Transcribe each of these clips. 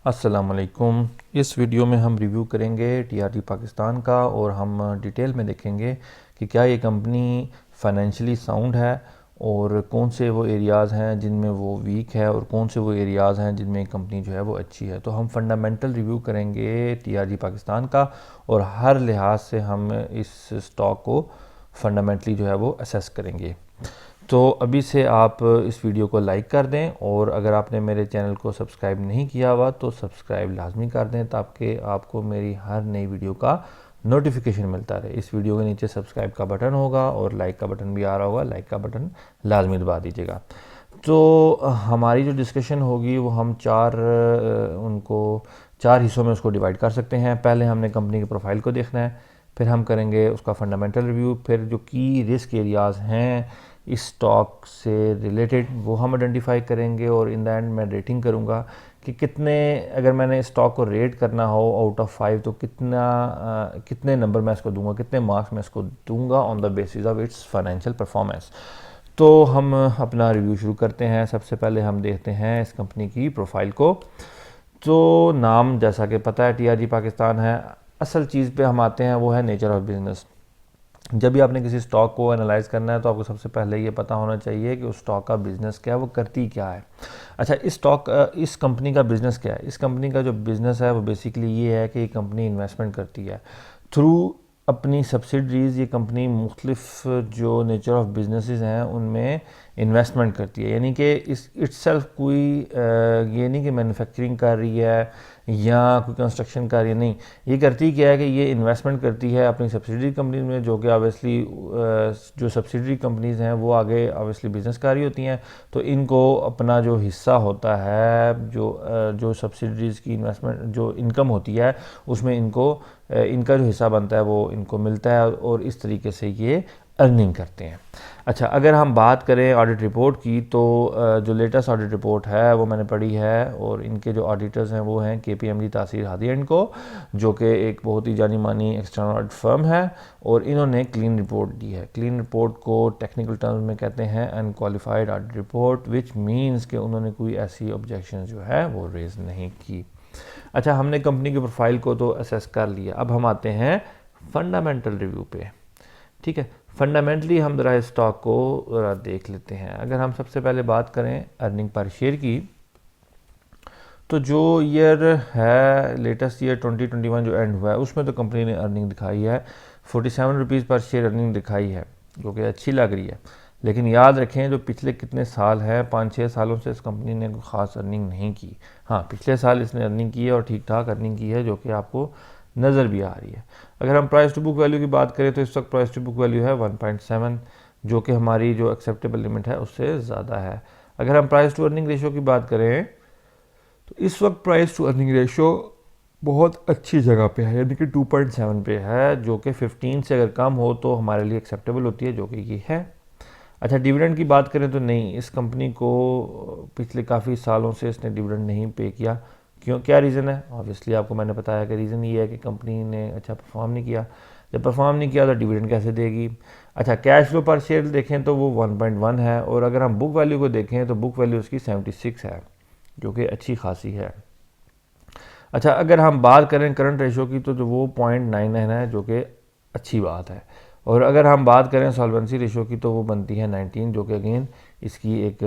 अस्सलामुअलैकुम। इस वीडियो में हम रिव्यू करेंगे टीआरजी पाकिस्तान का और हम डिटेल में देखेंगे कि क्या ये कंपनी फाइनेंशियली साउंड है और कौन से वो एरियाज़ हैं जिनमें वो वीक है और कौन से वो एरियाज़ हैं जिनमें कंपनी जो है वो अच्छी है। तो हम फंडामेंटल रिव्यू करेंगे टीआरजी पाकिस्तान का और हर लिहाज से हम इस स्टॉक को फंडामेंटली जो है वो असेस करेंगे। तो अभी से आप इस वीडियो को लाइक कर दें और अगर आपने मेरे चैनल को सब्सक्राइब नहीं किया हुआ तो सब्सक्राइब लाजमी कर दें ताकि आपको मेरी हर नई वीडियो का नोटिफिकेशन मिलता रहे। इस वीडियो के नीचे सब्सक्राइब का बटन होगा और लाइक का बटन भी आ रहा होगा, लाइक का बटन लाजमी दबा दीजिएगा। तो हमारी जो डिस्कशन होगी वो हम चार हिस्सों में उसको डिवाइड कर सकते हैं। पहले हमने कंपनी के प्रोफाइल को देखना है, फिर हम करेंगे उसका फंडामेंटल रिव्यू, फिर जो की रिस्क एरियाज़ हैं इस स्टॉक से रिलेटेड वो हम आइडेंटिफाई करेंगे और इन द एंड मैं रेटिंग करूँगा कि कितने, अगर मैंने स्टॉक को रेट करना हो आउट ऑफ 5 तो कितने नंबर मैं इसको दूंगा, कितने मार्क्स मैं इसको दूंगा on the basis of its financial performance. तो हम अपना रिव्यू शुरू करते हैं। सबसे पहले हम देखते हैं इस कंपनी की प्रोफाइल को। तो नाम जैसा कि पता है टीआरजी पाकिस्तान है। असल चीज़ पे हम आते हैं वो है नेचर ऑफ बिजनेस। जब भी आपने किसी स्टॉक को एनालाइज करना है तो आपको सबसे पहले ये पता होना चाहिए कि उस स्टॉक का बिज़नेस क्या है, वो करती क्या है। अच्छा, इस कंपनी का बिज़नेस क्या है? इस कंपनी का जो बिज़नेस है वो बेसिकली ये है कि ये कंपनी इन्वेस्टमेंट करती है थ्रू अपनी सब्सिडरीज़। ये कंपनी मुख्तलिफ जो नेचर ऑफ बिजनेसेस हैं उनमें इन्वेस्टमेंट करती है, यानी कि इस इट्सल्फ कोई ये नहीं कि मैन्युफैक्चरिंग कर रही है या कोई कंस्ट्रक्शन कर रही है, नहीं। ये करती क्या है कि ये इन्वेस्टमेंट करती है अपनी सब्सिडरी कंपनीज में, जो कि ऑब्वियसली जो सब्सिडरी कंपनीज़ हैं वो आगे ऑब्वियसली बिज़नेस कर रही होती हैं। तो इनको अपना जो हिस्सा होता है, जो सब्सिडरीज़ की इन्वेस्टमेंट जो इनकम होती है उसमें इनका जो हिस्सा बनता है वो इनको मिलता है और इस तरीके से ये अर्निंग करते हैं। अच्छा, अगर हम बात करें ऑडिट रिपोर्ट की तो जो लेटेस्ट ऑडिट रिपोर्ट है वो मैंने पढ़ी है और इनके जो ऑडिटर्स हैं वो हैं केपीएमजी तासीर हादी एंड को, जो कि एक बहुत ही जानी मानी एक्सटर्नल ऑडिट फर्म है और इन्होंने क्लीन रिपोर्ट दी है। क्लीन रिपोर्ट को टेक्निकल टर्म्स में कहते हैं unqualified audit report, which means कि उन्होंने कोई ऐसी ऑब्जेक्शन जो है वो रेज नहीं की। अच्छा, हमने कंपनी की प्रोफाइल को तो असेस कर लिया, अब हम आते हैं फंडामेंटल रिव्यू पे। ठीक है, फंडामेंटली हम ज़रा इस स्टॉक को ज़रा देख लेते हैं। अगर हम सबसे पहले बात करें अर्निंग पर शेयर की, तो जो ईयर है लेटेस्ट ईयर 2021 जो एंड हुआ है उसमें तो कंपनी ने अर्निंग दिखाई है 47 रुपीज़ पर शेयर अर्निंग दिखाई है, जो कि अच्छी लग रही है। लेकिन याद रखें जो पिछले कितने साल हैं, 5-6 सालों से इस कंपनी ने कोई ख़ास अर्निंग नहीं की। हाँ, पिछले साल इसने अर्निंग की है और ठीक ठाक अर्निंग की है, जो कि आपको नज़र भी आ रही है। अगर हम प्राइस टू बुक वैल्यू की बात करें तो इस वक्त प्राइस टू बुक वैल्यू है 1.7, जो कि हमारी जो एक्सेप्टेबल लिमिट है उससे ज़्यादा है। अगर हम प्राइस टू अर्निंग रेशो की बात करें तो इस वक्त प्राइस टू अर्निंग रेशो बहुत अच्छी जगह पे है, यानी कि 2.7 पे है, जो कि 15 से अगर कम हो तो हमारे लिए एक्सेप्टेबल होती है, जो कि ये है। अच्छा, डिविडेंड की बात करें तो नहीं, इस कंपनी को पिछले काफ़ी सालों से इसने डिविडेंड नहीं पे किया। क्यों, क्या रीज़न है? ऑब्वियसली आपको मैंने बताया कि रीज़न ये है कि कंपनी ने अच्छा परफॉर्म नहीं किया। जब परफॉर्म नहीं किया तो डिविडेंड कैसे देगी। अच्छा, कैश फ्लो पर शेयर देखें तो वो 1.1 है और अगर हम बुक वैल्यू को देखें तो बुक वैल्यू उसकी 76 है, जो कि अच्छी खासी है। अच्छा, अगर हम बात करें करंट रेशो की तो जो वो 0.99 है, जो कि अच्छी बात है। और अगर हम बात करें सॉल्वेंसी रेशो की तो वो बनती है 19, जो कि अगेन इसकी एक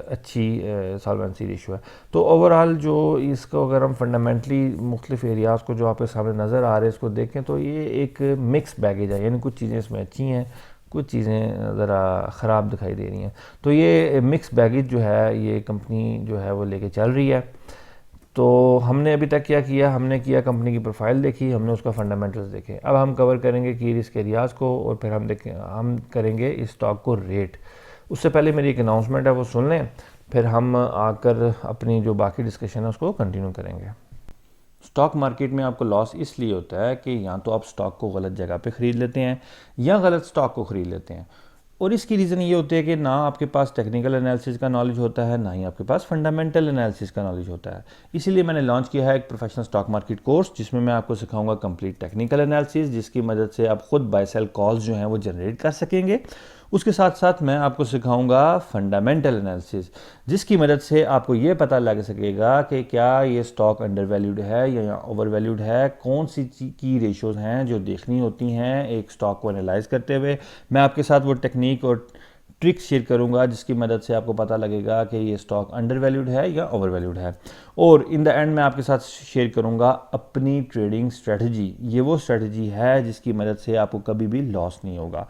अच्छी सॉल्वेंसी रेशो है। तो ओवरऑल जो इसको अगर हम फंडामेंटली मुख्तलिफ एरियाज़ को जो आपके सामने नज़र आ रहे हैं इसको देखें तो ये एक मिक्स बैगेज है, यानी कुछ चीज़ें इसमें अच्छी हैं, कुछ चीज़ें ज़रा ख़राब दिखाई दे रही हैं। तो ये मिक्स बैगेज जो है ये कंपनी जो है वो लेके चल रही है। तो हमने अभी तक क्या किया, हमने किया कंपनी की प्रोफाइल देखी, हमने उसका फंडामेंटल्स देखे। अब हम कवर करेंगे की रिस्क एरियाज़ को और फिर हम करेंगे इस स्टॉक को रेट। उससे पहले मेरी एक अनाउंसमेंट है वो सुन लें, फिर हम आकर अपनी जो बाकी डिस्कशन है उसको कंटिन्यू करेंगे। स्टॉक मार्केट में आपको लॉस इसलिए होता है कि या तो आप स्टॉक को गलत जगह पे ख़रीद लेते हैं या गलत स्टॉक को ख़रीद लेते हैं। और इसकी रीज़न ये होती है कि ना आपके पास टेक्निकल एनालिसिस का नॉलेज होता है, ना ही आपके पास फंडामेंटल एनालिसिस का नॉलेज होता है। इसीलिए मैंने लॉन्च किया है एक प्रोफेशनल स्टॉक मार्केट कोर्स, जिसमें मैं आपको सिखाऊंगा कंप्लीट टेक्निकल एनालिसिस, जिसकी मदद से आप खुद बाय सेल कॉल्स जो हैं वो जनरेट कर सकेंगे। उसके साथ साथ मैं आपको सिखाऊंगा फंडामेंटल एनालिसिस, जिसकी मदद से आपको ये पता लग सकेगा कि क्या ये स्टॉक अंडर वैल्यूड है या ओवर वैल्यूड है, कौन सी की रेशियोज़ हैं जो देखनी होती हैं एक स्टॉक को एनालाइज करते हुए। मैं आपके साथ वो टेक्निक और ट्रिक्स शेयर करूंगा जिसकी मदद से आपको पता लगेगा कि ये स्टॉक अंडर वैल्यूड है या ओवर वैल्यूड है। और इन द एंड मैं आपके साथ शेयर करूंगा अपनी ट्रेडिंग स्ट्रेटजी। ये वो स्ट्रेटजी है जिसकी मदद से आपको कभी भी लॉस नहीं होगा।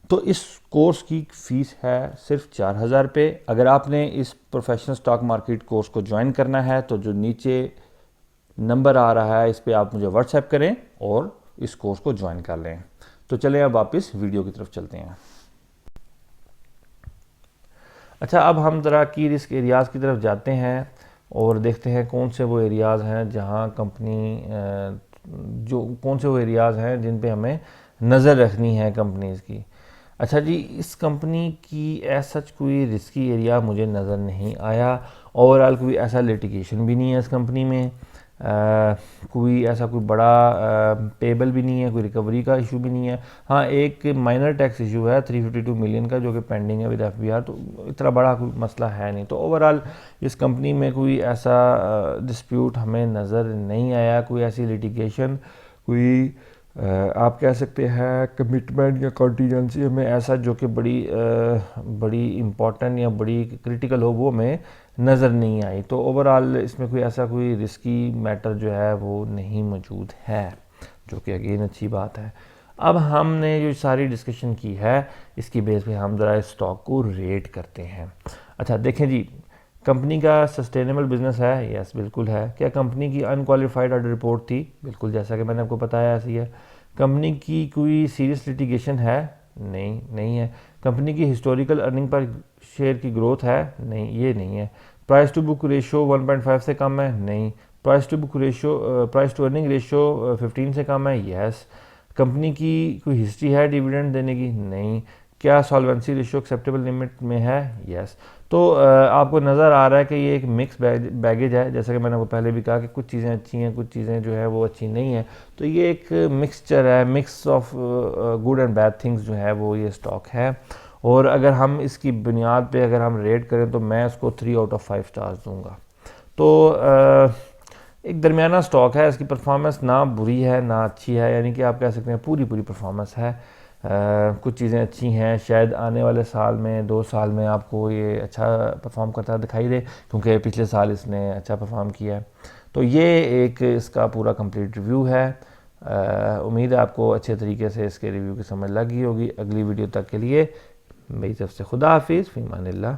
तो इस कोर्स की फ़ीस है सिर्फ 4,000 रुपये। अगर आपने इस प्रोफेशनल स्टॉक मार्केट कोर्स को ज्वाइन करना है तो जो नीचे नंबर आ रहा है इस पर आप मुझे व्हाट्सएप करें और इस कोर्स को ज्वाइन कर लें। तो चलें अब वापस वीडियो की तरफ चलते हैं। अच्छा, अब हम ज़रा की रिस्क एरियाज़ की तरफ जाते हैं और देखते हैं कौन से वो एरियाज़ हैं जहां कंपनी जो कौन से वो एरियाज़ हैं जिन पे हमें नज़र रखनी है कंपनीज़ की। अच्छा जी, इस कंपनी की ऐसा कोई रिस्की एरिया मुझे नज़र नहीं आया। ओवरऑल कोई ऐसा लिटिगेशन भी नहीं है इस कंपनी में, कोई ऐसा कोई बड़ा पेबल भी नहीं है, कोई रिकवरी का इशू भी नहीं है। हाँ, एक माइनर टैक्स इशू है 352 मिलियन का जो कि पेंडिंग है विद एफबीआर, तो इतना बड़ा कोई मसला है नहीं। तो ओवरऑल इस कंपनी में कोई ऐसा डिस्प्यूट हमें नज़र नहीं आया, कोई ऐसी लिटिगेशन, कोई आप कह सकते हैं कमिटमेंट या कॉन्टीजेंसी हमें ऐसा जो कि बड़ी इम्पॉर्टेंट या बड़ी क्रिटिकल हो वो हमें नज़र नहीं आई। तो ओवरऑल इसमें कोई ऐसा कोई रिस्की मैटर जो है वो नहीं मौजूद है, जो कि अगेन अच्छी बात है। अब हमने जो सारी डिस्कशन की है इसकी बेस पे हम ज़रा इस स्टॉक को रेट करते हैं। अच्छा देखें जी, कंपनी का सस्टेनेबल बिजनेस है, यस बिल्कुल है। क्या कंपनी की अनक्वालिफाइड ऑडिट रिपोर्ट थी? बिल्कुल, जैसा कि मैंने आपको बताया ऐसी है। कंपनी की कोई सीरियस लिटिगेशन है? नहीं है। कंपनी की हिस्टोरिकल अर्निंग पर शेयर की ग्रोथ है? नहीं, ये नहीं है। प्राइस टू बुक रेशियो 1.5 से कम है? नहीं। प्राइस टू अर्निंग रेशियो 15 से कम है? यस। कंपनी की कोई हिस्ट्री है डिविडेंड देने की? नहीं। क्या सॉल्वेंसी रेशियो एक्सेप्टेबल लिमिट में है? यस। तो आपको नज़र आ रहा है कि ये एक मिक्स बैगेज है, जैसा कि मैंने आपको पहले भी कहा कि कुछ चीज़ें अच्छी हैं, कुछ चीज़ें जो है वो अच्छी नहीं है। तो ये एक मिक्सचर है, mix of good and bad things जो है वो ये स्टॉक है। और अगर हम इसकी बुनियाद पे अगर हम रेट करें तो मैं इसको 3 आउट ऑफ 5 स्टार्स दूंगा। तो एक दरमियाना स्टॉक है, इसकी परफॉर्मेंस ना बुरी है ना अच्छी है, यानी कि आप कह सकते हैं पूरी परफॉर्मेंस है। कुछ चीज़ें अच्छी हैं, शायद आने वाले साल में 2 साल में आपको ये अच्छा परफॉर्म करता दिखाई दे, क्योंकि पिछले साल इसने अच्छा परफॉर्म किया है। तो ये एक इसका पूरा कंप्लीट रिव्यू है। उम्मीद है आपको अच्छे तरीके से इसके रिव्यू की समझ लगी होगी। अगली वीडियो तक के लिए मेरी तरफ से खुदा हाफिज़, फ़ी अमानिल्लाह।